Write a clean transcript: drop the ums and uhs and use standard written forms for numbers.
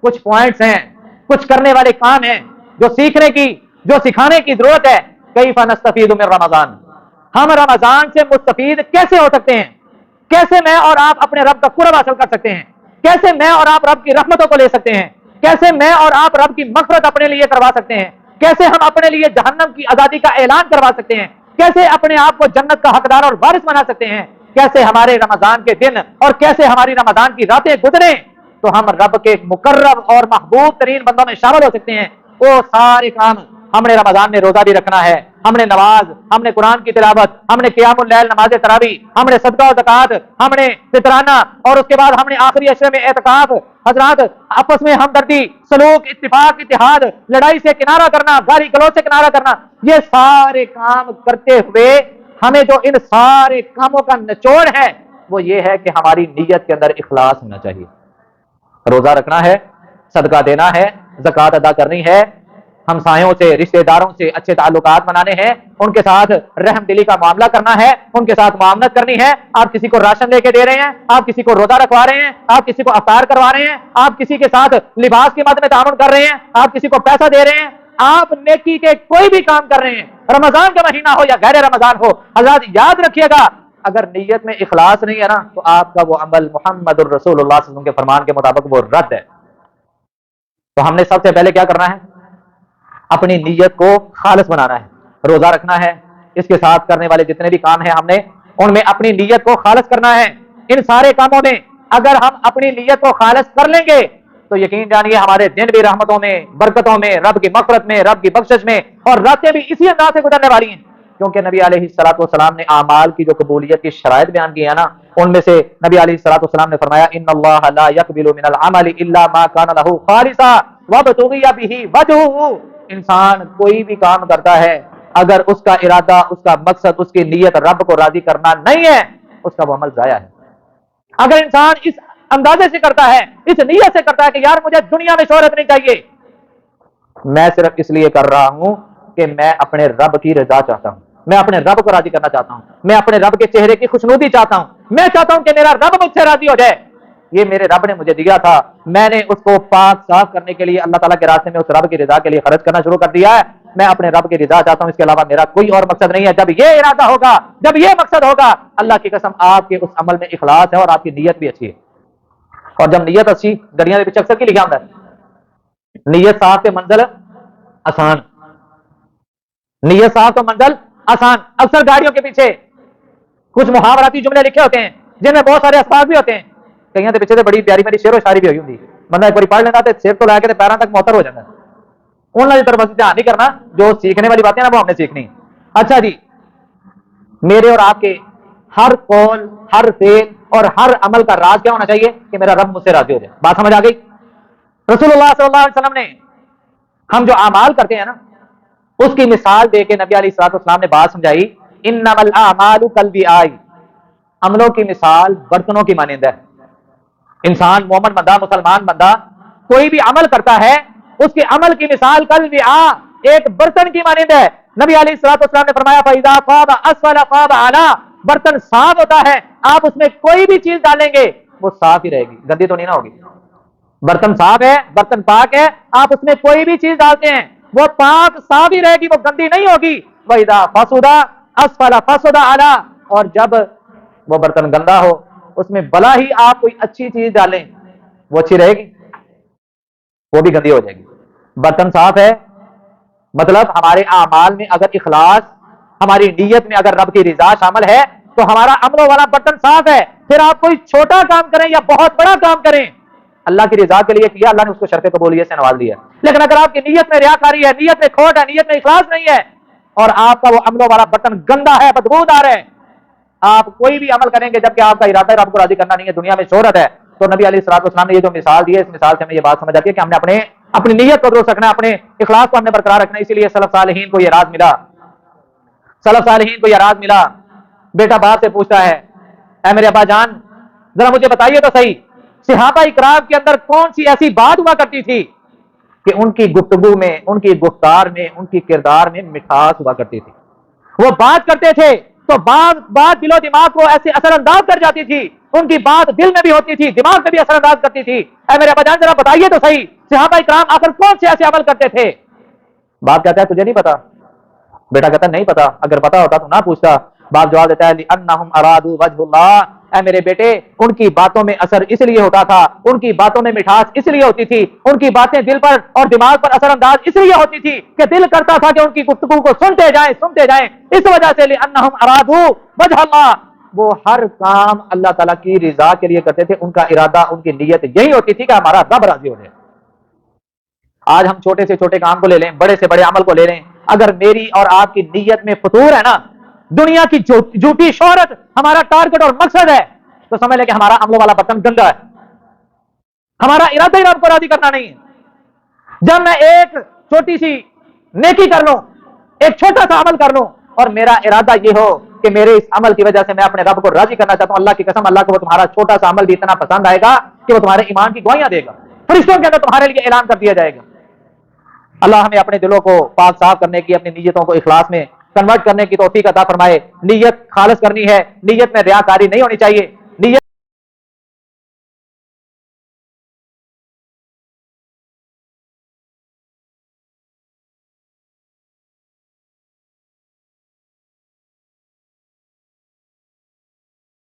کچھ پوائنٹس ہیں، کچھ کرنے والے کام ہیں جو سیکھنے کی، جو سکھانے کی ضرورت ہے. کیف نستفید من رمضان، ہم رمضان سے مستفید کیسے ہو سکتے ہیں؟ کیسے میں اور آپ اپنے رب کا قرب حاصل کر سکتے ہیں؟ کیسے میں اور آپ رب کی رحمتوں کو لے سکتے ہیں؟ کیسے میں اور آپ رب کی مغفرت اپنے لیے کروا سکتے ہیں؟ کیسے ہم اپنے لیے جہنم کی آزادی کا اعلان کروا سکتے ہیں؟ کیسے اپنے آپ کو جنت کا حقدار اور وارث بنا سکتے ہیں؟ کیسے ہمارے رمضان کے دن اور کیسے ہماری رمضان کی راتیں گزریں تو ہم رب کے مقرب اور محبوب ترین بندوں میں شامل ہو سکتے ہیں؟ وہ سارے کام ہم نے رمضان میں روزہ بھی رکھنا ہے، ہم نے نماز، ہم نے قرآن کی تلاوت، ہم نے قیام اللیل نماز تراویح، ہم نے صدقہ و زکوٰۃ، ہم نے فطرانہ، اور اس کے بعد ہم نے آخری عشرے میں اعتکاف. حضرات آپس میں ہمدردی، سلوک، اتفاق، اتحاد، لڑائی سے کنارہ کرنا، گالی گلوچ سے کنارہ کرنا، یہ سارے کام کرتے ہوئے ہمیں جو ان سارے کاموں کا نچوڑ ہے وہ یہ ہے کہ ہماری نیت کے اندر اخلاص ہونا چاہیے. روزہ رکھنا ہے، صدقہ دینا ہے، زکوٰۃ ادا کرنی ہے، ہمسایوں سے، رشتہ داروں سے اچھے تعلقات بنانے ہیں، ان کے ساتھ رحم دلی کا معاملہ کرنا ہے، ان کے ساتھ معاملت کرنی ہے. آپ کسی کو راشن لے کے دے رہے ہیں، آپ کسی کو روزہ رکھوا رہے ہیں، آپ کسی کو افطار کروا رہے ہیں، آپ کسی کے ساتھ لباس کی مد میں تعاون کر رہے ہیں، آپ کسی کو پیسہ دے رہے ہیں، آپ نیکی کے کوئی بھی کام کر رہے ہیں، رمضان کا مہینہ ہو یا غیر رمضان ہو، حضرات یاد رکھیے گا اگر نیت میں اخلاص نہیں ہے نا تو آپ کا وہ عمل محمد الرسول اللہ صلی اللہ علیہ وسلم کے فرمان کے مطابق وہ رد ہے. تو ہم نے سب سے پہلے کیا کرنا ہے؟ اپنی نیت کو خالص بنانا ہے. روزہ رکھنا ہے، اس کے ساتھ کرنے والے جتنے بھی کام ہیں ہم نے ان میں اپنی نیت کو خالص کرنا ہے. ان سارے کاموں میں اگر ہم اپنی نیت کو خالص کر لیں گے تو یقین جانیے ہمارے دن بھی رحمتوں میں، برکتوں میں، رب کی مغفرت میں، رب کی بخشش میں، اور راتیں بھی اسی انداز سے گزرنے والی ہیں. کیونکہ نبی علیہ الصلوۃ والسلام نے اعمال کی جو قبولیت کی شرائط بیان کی ہے نا، ان میں سے نبی علیہ الصلوۃ والسلام نے فرمایا ان اللہ لا يقبل من العمل الا ما كان له خالصا وابتغي به وجهه. انسان کوئی بھی کام کرتا ہے اگر اس کا ارادہ، اس کا مقصد، اس کی نیت رب کو راضی کرنا نہیں ہے اس کا وہ عمل ضائع ہے. اگر انسان اس اندازے سے کرتا ہے، اس نیت سے کرتا ہے کہ یار مجھے دنیا میں شہرت نہیں چاہیے، میں صرف اس لیے کر رہا ہوں کہ میں اپنے رب کی رضا چاہتا ہوں، میں اپنے رب کو راضی کرنا چاہتا ہوں، میں اپنے رب کے چہرے کی خوشنودی چاہتا ہوں، میں چاہتا ہوں کہ میرا رب مجھ سے راضی ہو جائے، یہ میرے رب نے مجھے دیا تھا، میں نے اس کو پاک صاف کرنے کے لیے اللہ تعالیٰ کے راستے میں اس رب کی رضا کے لیے خرچ کرنا شروع کر دیا ہے. میں اپنے رب کی رضا چاہتا ہوں، اس کے علاوہ میرا کوئی اور مقصد نہیں ہے. جب یہ ارادہ ہوگا، جب یہ مقصد ہوگا، اللہ کی قسم آپ کے اس عمل میں اخلاص ہے اور آپ کی نیت بھی اچھی ہے. اور جب نیت اچھی، دریا کے پیچھے اکثر کی لکھا ہوتا ہے نیت صاف تو منزل آسان، نیت صاف تو منزل آسان. اکثر گاڑیوں کے پیچھے کچھ محاوراتی جملے لکھے ہوتے ہیں جن میں بہت سارے الفاظ بھی ہوتے ہیں. کہیں پیچھے سے بڑی پیاری میری شعر و شاعری بھی ہوئی ہوتی ہے، بندہ ایک بار پڑھ لیتا ہے سیر تو لا کے پیروں تک معطر ہو جاتا ہے. ان کی طرف دھیان نہیں کرنا، جو سیکھنے والی باتیں نا وہ ہم نے سیکھنی. اچھا جی، میرے اور آپ کے ہر قول، ہر فعل اور ہر عمل کا راز کیا ہونا چاہیے؟ کہ میرا رب مجھ سے راضی ہو جائے. بات سمجھ آ گئی؟ رسول اللہ صلی اللہ علیہ وسلم نے ہم جو اعمال کرتے ہیں نا اس کی مثال دے کے نبی علیہ الصلوۃ والسلام نے بات سمجھائی انما الاعمال کالبیاء، عملوں کی مثال برتنوں کی مانند ہے. انسان مومن بندہ، مسلمان بندہ کوئی بھی عمل کرتا ہے اس کے عمل کی مثال کالبیاء، ایک برتن کی مانند ہے. نبی علیہ الصلوۃ والسلام نے فرمایا فاذا فاض اسفل فاض اعلی، برتن صاف ہوتا ہے، آپ اس میں کوئی بھی چیز ڈالیں گے وہ صاف ہی رہے گی، گندی تو نہیں نہ ہوگی. برتن صاف ہے، برتن پاک ہے، آپ اس میں کوئی بھی چیز ڈالتے ہیں وہ پاک صاف ہی رہے گی، وہ گندی نہیں ہوگی. وَإِذَا فَسُدَ أَسْفَلَ فَسُدَ أَعْلَى، اور جب وہ برتن گندا ہو اس میں بلا ہی آپ کوئی اچھی چیز ڈالیں وہ اچھی رہے گی، وہ بھی گندی ہو جائے گی. برتن صاف ہے مطلب ہمارے اعمال میں اگر اخلاص، ہماری نیت میں اگر رب کی رضا شامل ہے تو ہمارا عملوں والا برتن صاف ہے. پھر آپ کوئی چھوٹا کام کریں یا بہت بڑا کام کریں، اللہ کی رضا کے لیے کیا، اللہ نے اس کو شرط قبولیت سے نواز دیا. لیکن اگر آپ کی نیت میں ریاکاری ہے، نیت میں کھوٹ ہے، نیت میں اخلاص نہیں ہے اور آپ کا وہ عملوں والا برتن گندا ہے، بدبودار ہے، آپ کوئی بھی عمل کریں گے جبکہ آپ کا ارادہ رب کو راضی کرنا نہیں ہے، دنیا میں شہرت ہے. تو نبی علیہ الصلوۃ والسلام نے یہ جو مثال دی ہے، اس مثال سے ہمیں یہ بات سمجھ آتی ہے کہ ہم نے اپنی نیت کو درست رکھنا ہے، اپنے اخلاص کو ہم نے برقرار رکھنا ہے. اسی لیے سلف صالحین کو یہ راز ملا، سلف صالحین کو یہ راز ملا. بیٹا باپ سے پوچھتا ہے اے میرے ابا جان ذرا مجھے بتائیے تو صحیح، صحابہ اکرام کے اندر کون سی ایسی بات ہوا کرتی تھی کہ ان کی گفتگو میں، ان کی گفتار میں، ان کی کردار میں مٹھاس ہوا کرتی تھی؟ وہ بات کرتے تھے تو بات دل و دماغ کو ایسے اثر انداز کر جاتی تھی، ان کی بات دل میں بھی ہوتی تھی، دماغ میں بھی اثر انداز کرتی تھی۔ اے میرے ابا جان ذرا بتائیے تو صحیح، صحابہ کرام آخر کون سے ایسے عمل کرتے تھے؟ باپ کہتا ہے تجھے نہیں پتا، بیٹا کہتا ہے نہیں پتا، اگر پتا ہوتا تو نہ پوچھتا۔ باپ جواب دیتا ہے لِأَنَّهُمْ أَرَادُوا وَجْهُ اللَّهِ، اے میرے بیٹے ان کی باتوں میں اثر اس لیے ہوتا تھا، ان کی باتوں میں مٹھاس اس لیے ہوتی تھی، ان کی باتیں دل پر اور دماغ پر اثر انداز اس لیے ہوتی تھی کہ دل کرتا تھا کہ ان کی گفتگو کو سنتے جائیں اس وجہ سے لِأَنَّهُمْ أَرَادُوا وَجْهَ اللَّهِ، وہ ہر کام اللہ تعالیٰ کی رضا کے لیے کرتے تھے، ان کا ارادہ ان کی نیت یہی ہوتی تھی کہ ہمارا رب راضی ہو جائے۔ آج ہم چھوٹے سے چھوٹے کام کو لے لیں، بڑے سے بڑے عمل کو لے لیں، اگر میری اور آپ کی نیت میں فطور ہے نا، دنیا کی جھوٹی شہرت ہمارا ٹارگٹ اور مقصد ہے، تو سمجھ لیں کہ ہمارا عملوں والا برتن گندا ہے، ہمارا ارادہ ہی رب کو راضی کرنا نہیں ہے۔ جب میں ایک چھوٹی سی نیکی کر لوں، ایک چھوٹا سا عمل کر لوں، اور میرا ارادہ یہ ہو کہ میرے اس عمل کی وجہ سے میں اپنے رب کو راضی کرنا چاہتا ہوں، اللہ کی قسم اللہ کو وہ تمہارا چھوٹا سا عمل بھی اتنا پسند آئے گا کہ وہ تمہارے ایمان کی گواہیاں دے گا، فرشتوں کے اندر تمہارے لیے اعلان کر دیا جائے گا۔ اللہ ہمیں اپنے دلوں کو پاک صاف کرنے کی، اپنی نیتوں کو اخلاص میں کنورٹ کرنے کی توفیق عطا فرمائے۔ نیت خالص کرنی ہے، نیت میں ریاکاری نہیں ہونی چاہیے۔